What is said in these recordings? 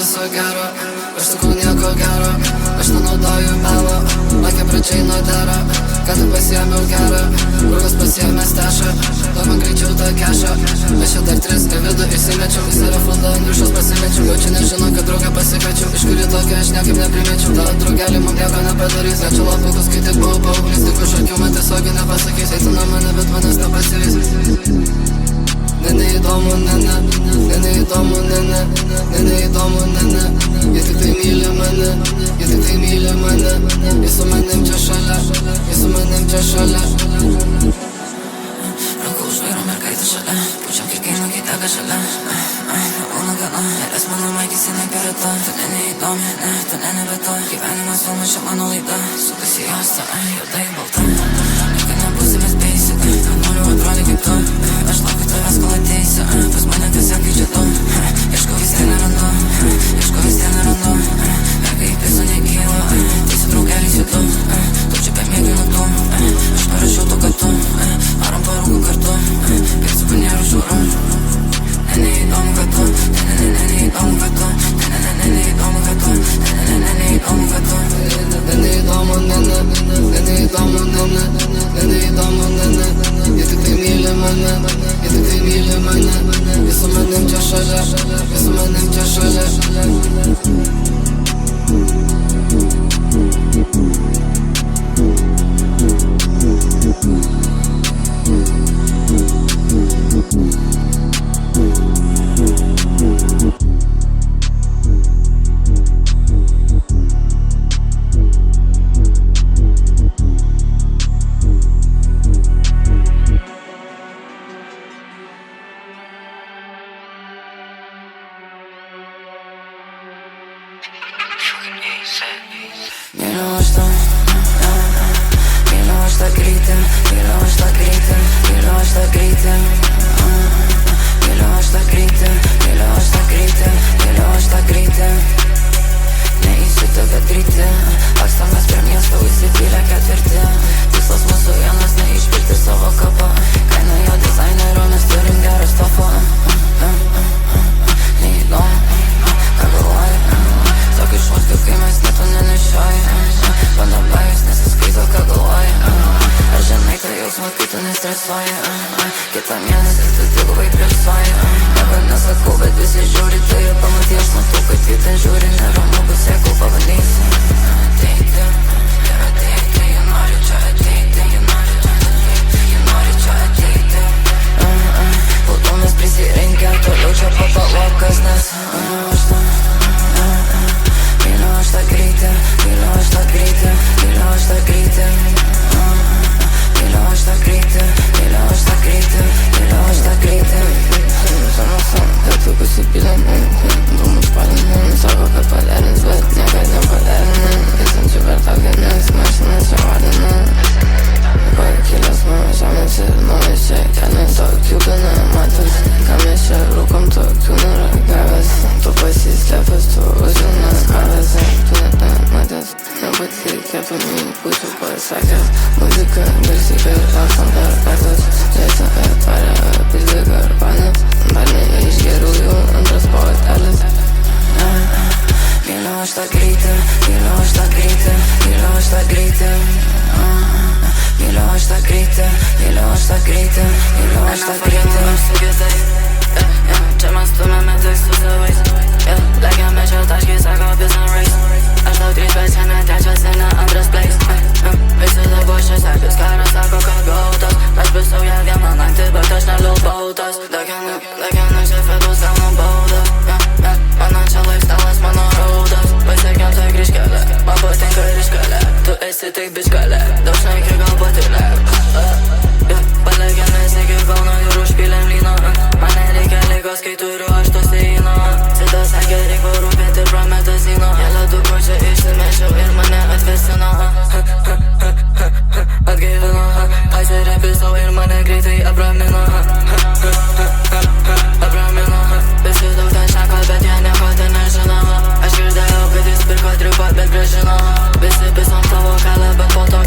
viso gero, aš sakau nieko gero, aš nenaudoju melo, man kepračiai nudera, ką tu pasiėmiau gerą, draugas pasiėmė stešą, duok man greičiau tą kešą, aš čia dar 3 į vidų įsimečiau, į serefundą ant dušos pasimečiau, jau čia nežinau, kad draugą pasikviečiau, iš kurį tokia aš niekaip neprimečiau, tą draugelį man nieko nepadarys, net čia lapukus, kai tik buvau paauglys, tik už akių man tiesiogiai nepasakys, eitina mane, bet manęs nepasivys. Neįdomu, neįdomu, neįdomu, jie tik tai myli mane, jie tik tai myli mane, jie su manim čia šalia, jie su manim čia šalia. Rankų užvairo mergaitė šalia, pučiam kirkėjimu, kai tega šalia. Una gana, eres mano maikis, jinai perėta. Tu neįdomi, tu nebeta. Gyvenimas filmas, čia mano laida. Sukasi juosta, juodai balta. Niekada nebūsime basic, noriu atrodyti kaip tu. Aš laukiu tavęs, kol ateisi. Pas mane tiesiog kaip čia tu. Ieškau vis tiek nerandu, ieškau vis tiek nerandu. Mergai pisu nekyla, teisiu draugelis judu. Tu čia pamėgiu naktų, aš parašiau to, kad tu. Varom parūkų kartu, kaip su panėru žiūru. Neįdomu, kad tu, neįdomu, kad tu, neįdomu, kad tu, neįdomu, kad tu. Neįdomu, neįdomu, neįdomu, jie tik tai myli mane, jie tik tai myli mane, jie su manim čia šalia, jie su manim čia šalia. Mėliau aš tą greitį, mėliau aš tą greitį, mėliau aš tą greitį. Mėliau aš tą greitį, mėliau aš tą greitį, mėliau aš tą greitį. Neįsiutė, bet greitį, akstamas per miestą įsipylė ketvirtį. Tikslas mūsų vienas, neišpilti savo kapą. Kaina jo dizainerio, mes turim gerą stofą. Neįdomu, ką galvoji. Tokį šokių, kai mes neto nenešioji. Panabajus nesiskaito, ką galvoji. Ar žinai tą jausmą, kai tu nestresuoji. Kitą mėnesį tu dvigubai plėsuoji. Nieko nesakau, bet visi žiūri tai ir pamatė. Aš matau, kad jį ten žiūri, neramu bus, jeigu pabandysi ateiti ir ateiti. Jie nori čia ateiti, jie nori čia ateiti, jie nori čia ateiti. Plaudomis prisirinkę, toliau čia patalokas, nes mėliau aš tą greitį, mėliau aš tą greitį, mėliau aš tą greitį. Mėliau aš tą greitį, mėliau aš tą greitį, mėliau aš tą greitį. Samasam, kad tu pasipylėm, dūmus palinėm. Sako, kad paderins, bet niekad nepaderinin. Įsančių per tauginės, mašinas čia vadina. Koja kilęs nuo žemės ir naujas čia keliai tokių gana matas. Ką mes čia rūkom, tokių nėra gavęs. Tu pasislėpęs, tu užilnas kavęs. Tu net nematęs, nepatikėtų nei būčiau pasakęs. Muzika, garsiai ir laksam dar kartas. Lėta atvarė pizdiga ir panės. Dar neišgeriu jau antras potelis. Mėliau aš tą greitį, mėliau aš tą greitį, mėliau aš tą greitį. Mėliau aš tą greitį, mėliau aš tą greitį, mėliau aš tą greitį. Čia mes stumėme tik su savais. Legiame čia taškiai, sako business race. Aš tau 3, bet šiandien trečias ir ne antras place. Visi dabar čia sekis karas, sako, kad gautas. Aš visau ją vieną naktį, bet aš neliūbautas. Dakinu čia fedus, gaunu baudą. Mano čia lifestylas, mano raudas. Pasiekėm tai grįžkelė, man patinka ryškelė. Tu esi tik bičkelė, daug šneki gal patylė. Palegėmės iki Kauno ir užpylėm lyną. Man nereikia lygos, kai turiu aš to seino. Citas sakė, reik parūpėti ir prometazino. Jie ledukų čia išsimečiau ir mane atvesino. Atgaivino, pasirėpisau ir mane greitai apramino. Apramino, visi daug ten šneka, bet jie nieko ten nežino. Aš girdėjau, kad jis pirko tripą, bet grąžino. Visi pisom tavo kalę, bet po to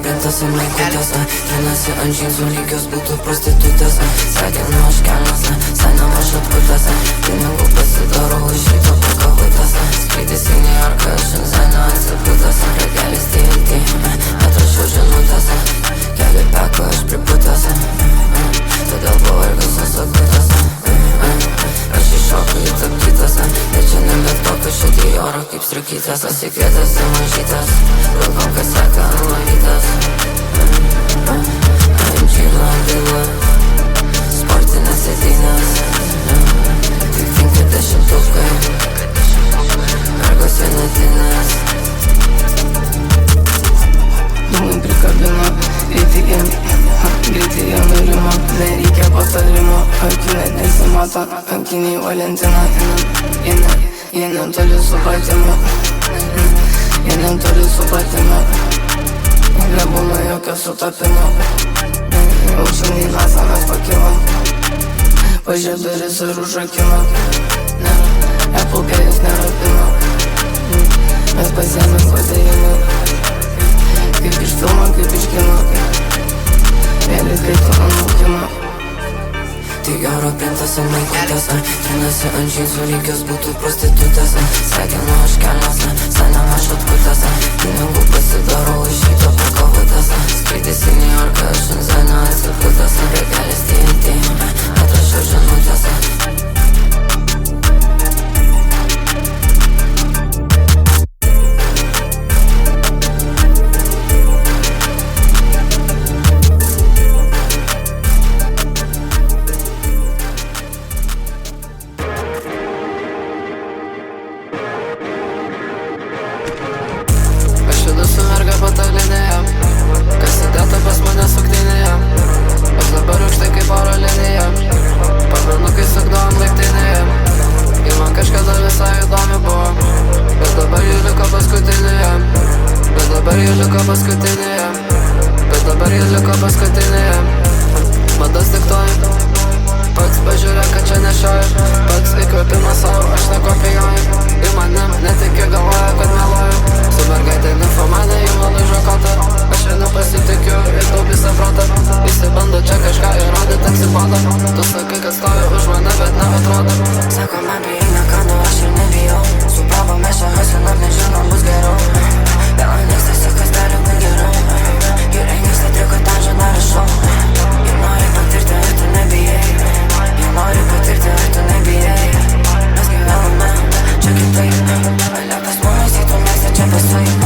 pintose, maikutėse, trinasi ant džinsų lygios būtų prostitutėse. Sveikinau aš kelnėse, seniam aš atkutėse, pinigų pasidarau iš ryto po kavutėse. Skrydis į Niujorką, Šenzenio atsiputėse, regelis TNT, atrašiau žinutėse, keli peko aš priputėse, todėl pavargęs sakutėse. Aš iššoku į tapkytėse, bet šiandien bet kokio šitį oro kaip striukytės. Pasikvietęs į mažytės, vilkom kasetę nuvarytės. AMG Landila, sportinės sėdynės, tik tinka dešimtukai, mergos vienetinės. Dūmai prikabino, ATM, greitai jie nurimo, nereikia patarimo, akių net nesimato, kankiniai Valentina. Jie netoli supratimo, jie netoli supratimo, nebūna jokio sutapimo. Aukščiau NASA mes pakilom, pažiūrė duris ir užrakino. Apple Pay'us nerapino, mes pasiėmėm kodėjimą, kaip iš filmo, kaip iš kino. Vėliai skaito anūkimą. Tai oro pintose, maikutėse, trinasi ant džinsų lygios būtų prostitutėse. Sveikinau aš kelnėse, seniam aš atkutėse, pinigų pasidarau iš ryto po kavutėse. Skrydis į Niujorką, Šenzenio atsiputėse, regelis TNT, atrašiau žinutėse. Su merga patalinėje, kas įdėta pas mane suktinėje. Aš dabar aukštai kaip oro linija, pavirnukai sukdavom laiptinėje. Ir man kažkada visai įdomi buvo, bet dabar jų liko paskutinėje. Bet dabar jų liko paskutinėje. Bet dabar jų liko paskutinėje. Madas diktuoja, pats pažiūrėk, kad čia nešioju, pats įkvėpimas savo, aš nekopijuoju. Ir manim netikiu, galvoja, kad meluoju. Su mergaitė nefamane, jį nulaižo kotą. Aš ir nepasitikiu ir daug visą protą. Visi bando čia kažką įrodyti, atsibodo. Tu sakai, kad stovi už mane, bet neatrodo. Sako man bijai nekanu, aš ir nebijau. Su pravo mes čia hasinam, nežinom bus geriau. Vėl anestesi, kas gali būt geriau. Jų rengis atrikotažą nerašau. Jie nori patirti, ar tu nebijai. Jie nori patirti, ar tu nebijai. Mes gyvename čia kitaip. Alepas mumis į tu mėgsta čia pasuim.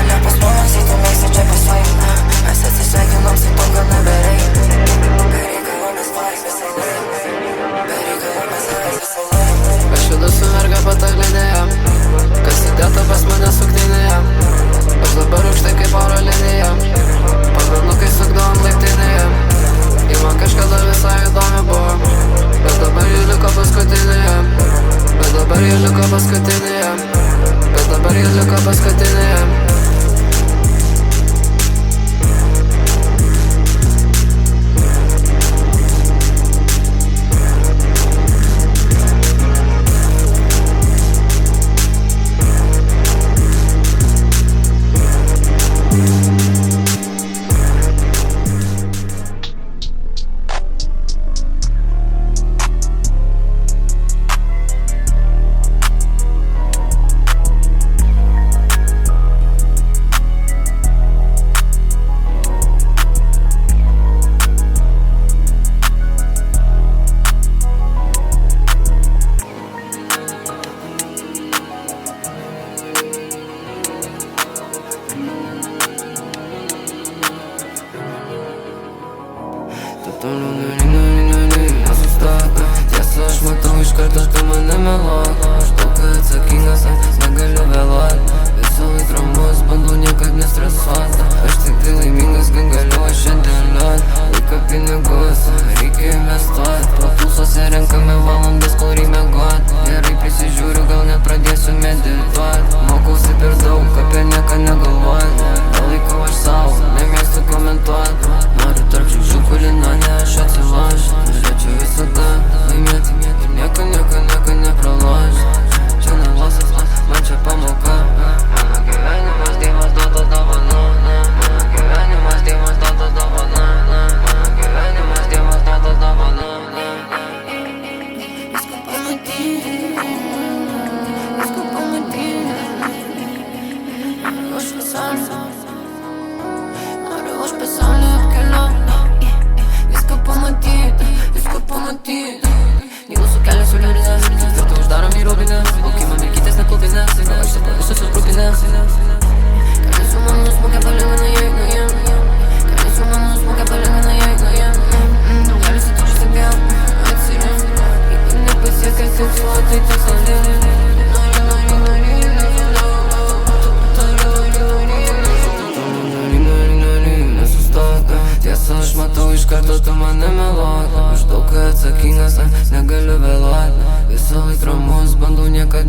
Alepas mumis į tu mėgsta čia pasuim. Mes atsisveikinom, su to gal nebereik. Bereikalų mes varis visai laik. Bereikalų mes varis visai laik. Aš judu su merga patalinėje, kas įdėta pas mane suktinėje. Aš dabar aukštai kaip oro linija, pavirnukai sukdavom laiptinėje. Ir man kažkada visai įdomi buvo, bet dabar jų liko paskutinėje. Bet dabar jų liko paskutinėje. Bet dabar jų liko paskutinėje.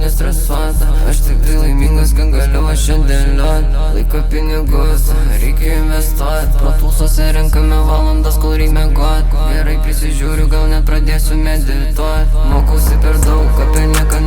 nestresuot. Aš tik tai laimingas, kad galiu aš šiandien liot. Laiko pinigus, reikia investuot. Protulsose renkame valandas, kol reikia miegot. Gerai prisižiūriu, gal net pradėsiu medituot. Mokausi per daug, apie nieką